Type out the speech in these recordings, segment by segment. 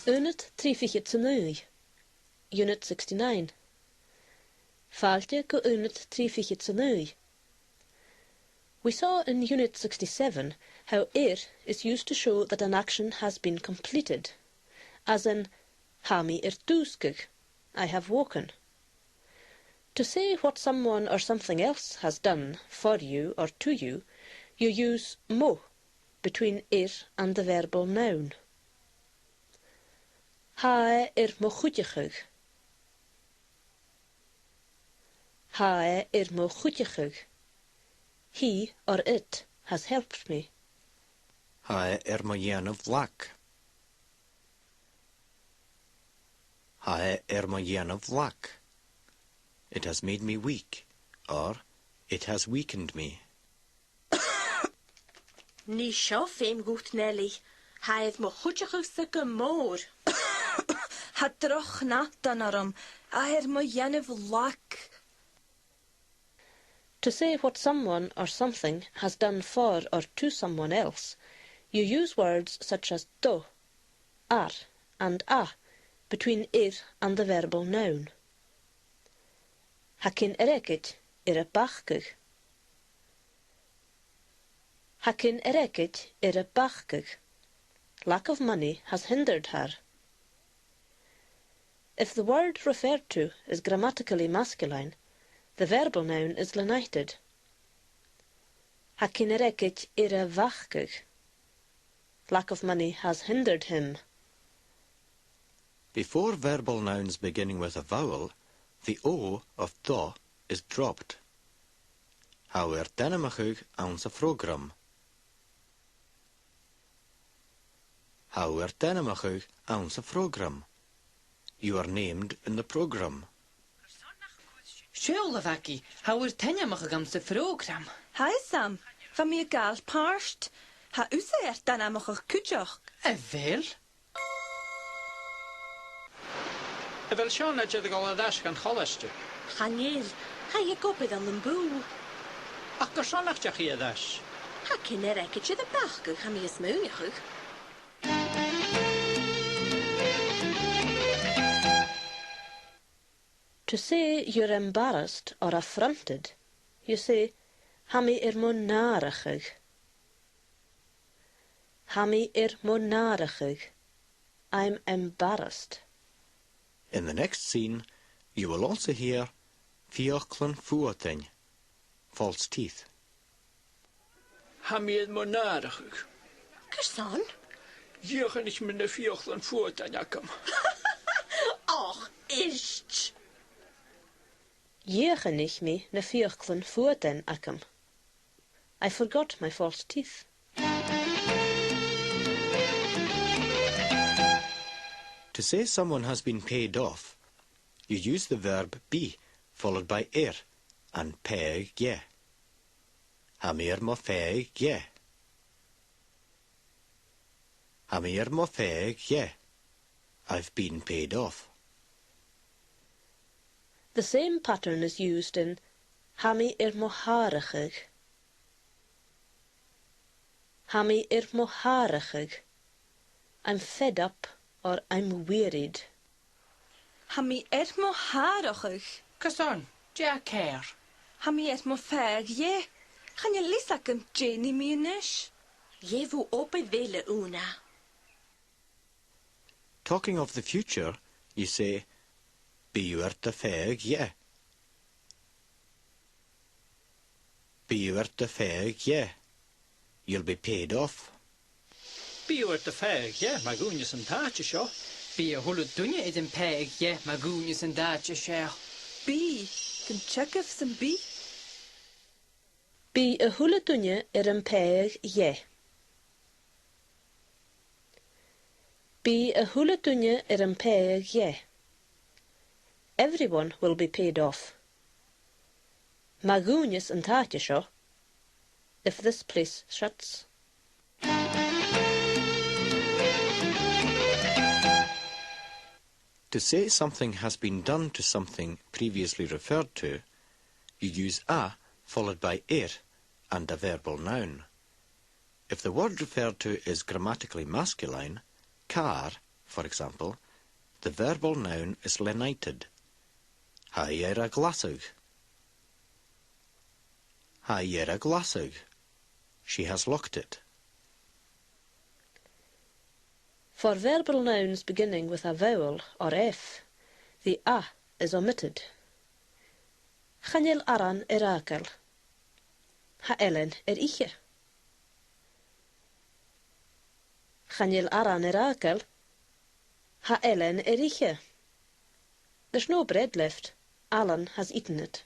Unit 3 Unit 69. Fáilte go Unit 3 We saw in Unit 67 how is used to show that an action has been completed, as in Hami dúscaig, I have woken. To say what someone or something else has done for you or to you, you use mo between and the verbal noun. Ha mo chuideachig. Ha mo chuideachig. He or it has helped me. Ha mo dhéanamh lac. Ha mo dhéanamh lac. It has made me weak, or it has weakened me. Ní seo féim gút Nelly. Ha mo chuideachig sa go mór. Ha droch nat an mo dhéanamh lac. To say what someone or something has done for or to someone else, you use words such as do, ar, and a between and the verbal noun. Ha cin erekid a bachgig. Ha cin erekid a bachgig. Lack of money has hindered her. If the word referred to is grammatically masculine, the verbal noun is lenited. Ha cin erekid a bachgig. Lack of money has hindered him. Before verbal nouns beginning with a vowel, the O of do is dropped. Ha denimachig an sa program. Ha denimachig an sa program. You are named in the program. Sjölavaki, how tenjamachig an sa program. Hi Sam, van mi gal parst. Ha usa dan amachig kujoch. Vel? Wel Sean het je de galadas gan cholestu. Chanel, ha je gopid an den bú. Ach go Seanach je chi das. Ha cin erekid de bachgig ha mi smúniachig. To say you're embarrassed or affronted, you say Hami mo narachig. Hami mo narachig. I'm embarrassed. In the next scene, you will also hear fioclan fuatin, false teeth. Hamid monarchig. Kersan? Jürgen ich mit ne fioclan fuatin jakam. Och, ischt. Jegen ich me na fioclan fuaten akam. I forgot my false teeth. To say someone has been paid off, you use the verb be followed by and peg ye. Hamir mo feg ye. Hamir mo feg ye. I've been paid off. The same pattern is used in Hami mo harachig. Hami mo harachig. I'm fed up or I'm wearied. Ha mi mo harachig. Kersan, Jack Care. Ha mi mo feg, ye. Gaan je lissakum Jenny mienish? Je vu ope vele una. Talking of the future, you say, be you at the feg ye. Be you at the feg ye. You'll be paid off. Be you at the fag, yeah, my goodness and tachi sho. Be a hullet dunje is een peg, je, maar goenies en daadje shell. B. Can check if some B. Bí a thula dunne an péag ye. Bí a thula dunne an péag ye. Everyone will be paid off. Magúnis an táte seo, if this place shuts. To say something has been done to something previously referred to, you use a followed by and a verbal noun. If the word referred to is grammatically masculine, car for example, the verbal noun is lenited. Ha a glasig. Ha a glasig. She has locked it. For verbal nouns beginning with a vowel or F, the A is omitted. Chanil aran akel. Ha elen iche. Chanil aran akel. Ha elen iche. There's no bread left. Alan has eaten it.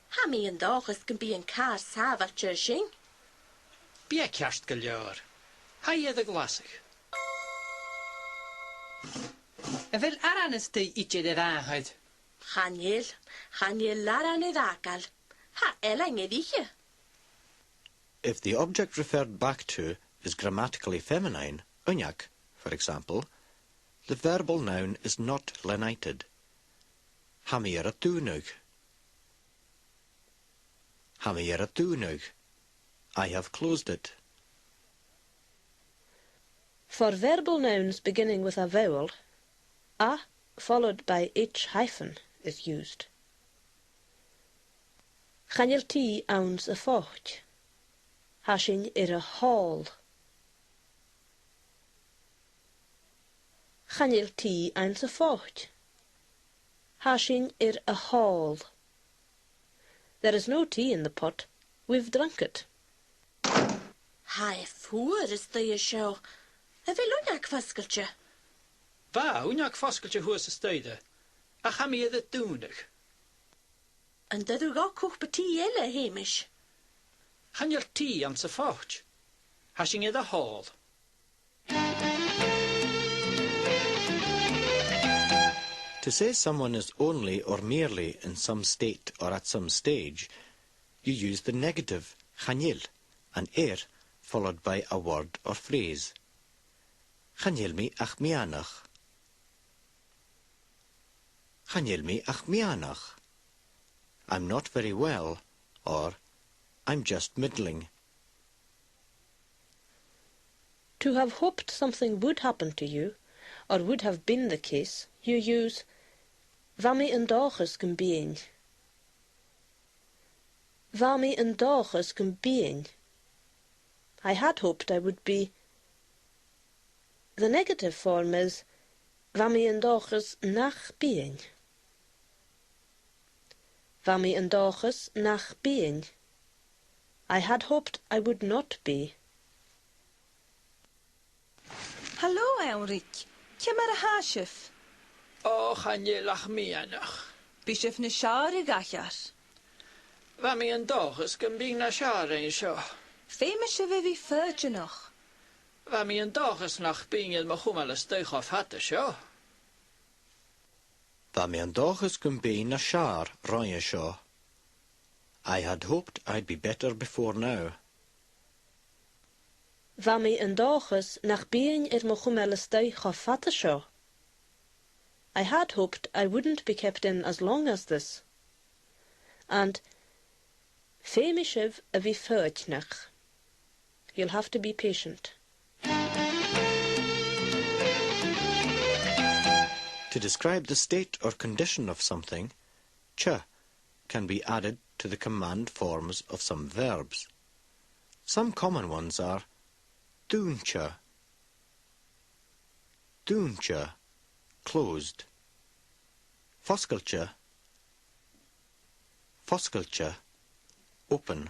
Ha mi yn dochus gan bí yn car safach tjørsing. Bia kerst giljar. Ha je de glasig. Fel aran is de ietsje de waarheid. Chanil laran akel. Ha elen iche. If the object referred back to is grammatically feminine, unyak, for example, the verbal noun is not lenited. Ha mi a dúnug. Ha mi a dúnug. I have closed it. For verbal nouns beginning with a vowel, A followed by H hyphen is used. Chanil tí ounds a fort. Hashin a hall. Chanil tí ounds a fort. Hashin a hall. There is no tea in the pot. We've drunk it. Ha fŵr is de show. Vil unnak faskeltje. Va, unjak foskeltje hoes de stede. Ach ha mi de dúnig. En dat u ook koch betie elle hemisch. Chanil tí an sa fort. Ha sin de hall. To say someone is only or merely in some state or at some stage, you use the negative chanil and followed by a word or phrase. Chanil mi ach mianach. Chanil mi ach mianach. I'm not very well, or I'm just middling. To have hoped something would happen to you, or would have been the case, you use Vami yn dochus gan being. Vami yn dochus gan being. I had hoped I would be. The negative form is Vami yn dochus nach being. Vami yn dochus nach being. I had hoped I would not be. Hallo, Elric. Kiem ar a hasif? O, chanil ach mianach. Bishef na siar gachar. Va mi yn dochus gan bí na siar ein sio. Famous of vi fyrtjenoch. Va mi yn dochus nach bíngil ma chumal is stuich of hatte sio. Va mi an dochus gan bí na siar roi'n sio. I had hoped I'd be better before now. Vami yn dochus nach being mo chumelistau choffata sio. I had hoped I wouldn't be kept in as long as this. And Fémishiv a vi fyrtnach. You'll have to be patient. To describe the state or condition of something, cha can be added to the command forms of some verbs. Some common ones are dúncha, closed, foskelcha, open,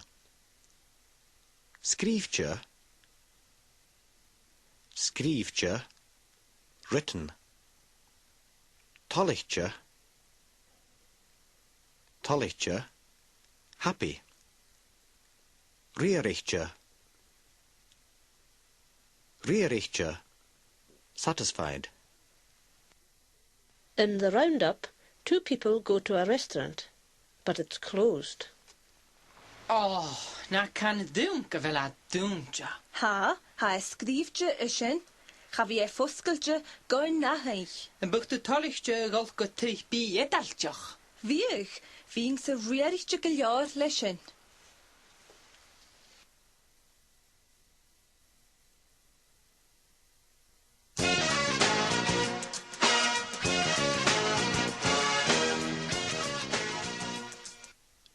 skrivcha, written, tollicha, happy, riericha, satisfied. In the roundup, 2 people go to a restaurant, but it's closed. Oh, na kan dúnca fel a dúncha. Ha skrifje ishin. Ga vi foskeltje goin naheich. En bucht de tollichtje golf go teich bí edaltjoch. Viech, ving se rierichtje giljar leshin.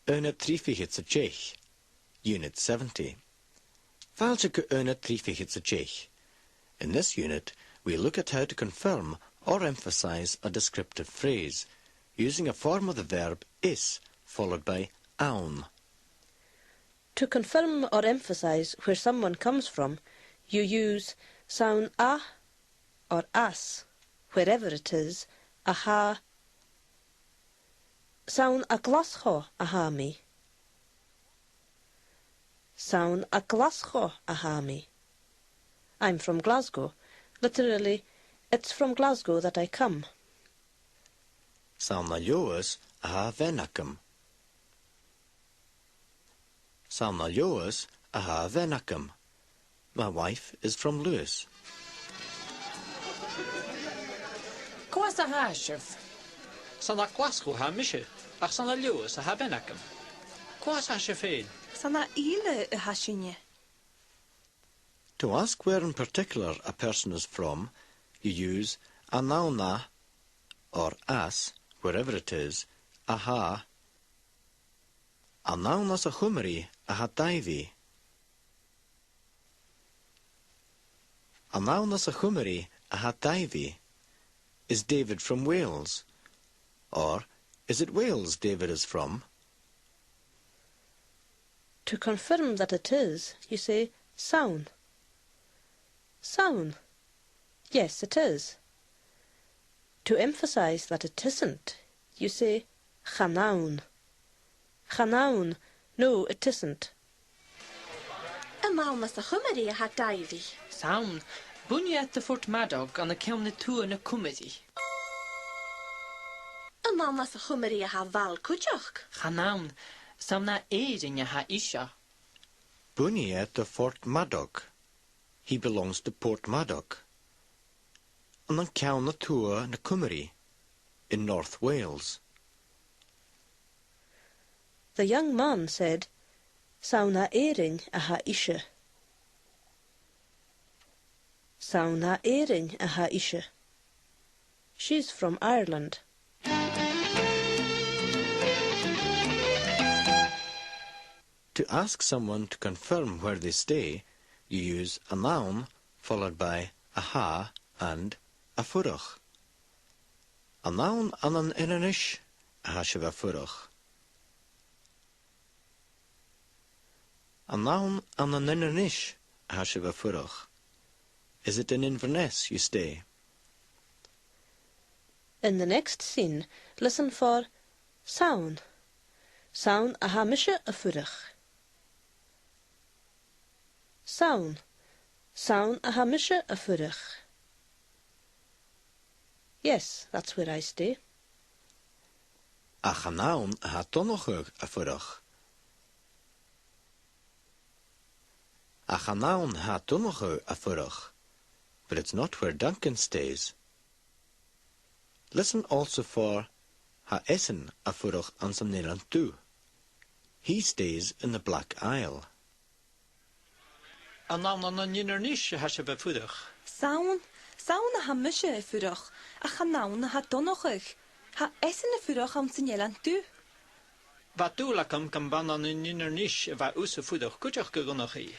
Unit 3 Unit 70. Fáilte go Unit 3 In this unit, we look at how to confirm or emphasize a descriptive phrase, using a form of the verb is, followed by aun. To confirm or emphasize where someone comes from, you use sound a or as, wherever it is, aha. Sound a Glasgow aha mi. Sound a Glasgow aha mi. I'm from Glasgow. Literally, it's from Glasgow that I come. Sound na Lewis aha venacum. Sound na Lewis aha venacum. My wife is from Lewis. Cwas a hashif. Sanna Glasgow ha mishe, ach sanna Lewis a ha benacum. Cwas ha shefein. Sana ile a hashinye. To ask where in particular a person is from, you use a noun na or as, wherever it is, aha. A noun as a chumari, aha daivi. A noun as a chumari, aha daivi. Is David from Wales? Or, is it Wales David is from? To confirm that it is, you say sound. Sound. Yes, it is. To emphasize that it isn't, you say chanaun. Chanaun. No, it isn't. A maun as a chumari a ha daivi. Sound. Bunny at the Fort Madog on the County 2 in a comedy. A maun as a chumari a ha val kujoch. Hanaun. Samna aid in ya ha isha. Bunny at the Fort Madoc. He belongs to Port Madoc. And then County 2 in a Cymru, in North Wales. The young man said, Sauna earing a ha isha. Sauna earing a ha isha. She's from Ireland. To ask someone to confirm where they stay, you use a noun followed by a ha and a furach. A noun an an inanish a hashiv a furach. A noun an an inanish a hashiv a furach. Is it in Inverness you stay? In the next scene, listen for sound. Sound a hamisha a furach. Sound. Sound a hamisha a furach. Yes, that's where I stay. A chanaun a ha tonochug a furach. A chanaun ha tonochug a furach. But it's not where Duncan stays. Listen also for ha essen a furach an sam Nederland too. He stays in the Black Isle. A naam an an Innernish ha she befudig. Sound a ha mishe furach. A chanaun a ha donochig. Ha essen a furach am sinjelan tu. Wat doelakam kan ban an in Innernish va use fudig kujoch gegonachi.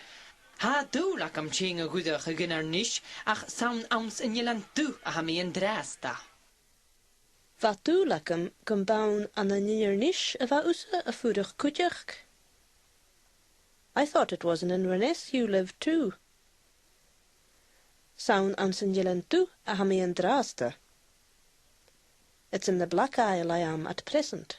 Ha do like am ching a good a gunner nish, ach sound ounce in yelan do a hami and drasta. Wat doelakam kan baun an an Innernish a va usa a furach kujach. I thought it was in Inverness you lived too. Sound an Sinjelan too a hami and drasta. It's in the Black Isle I am at present.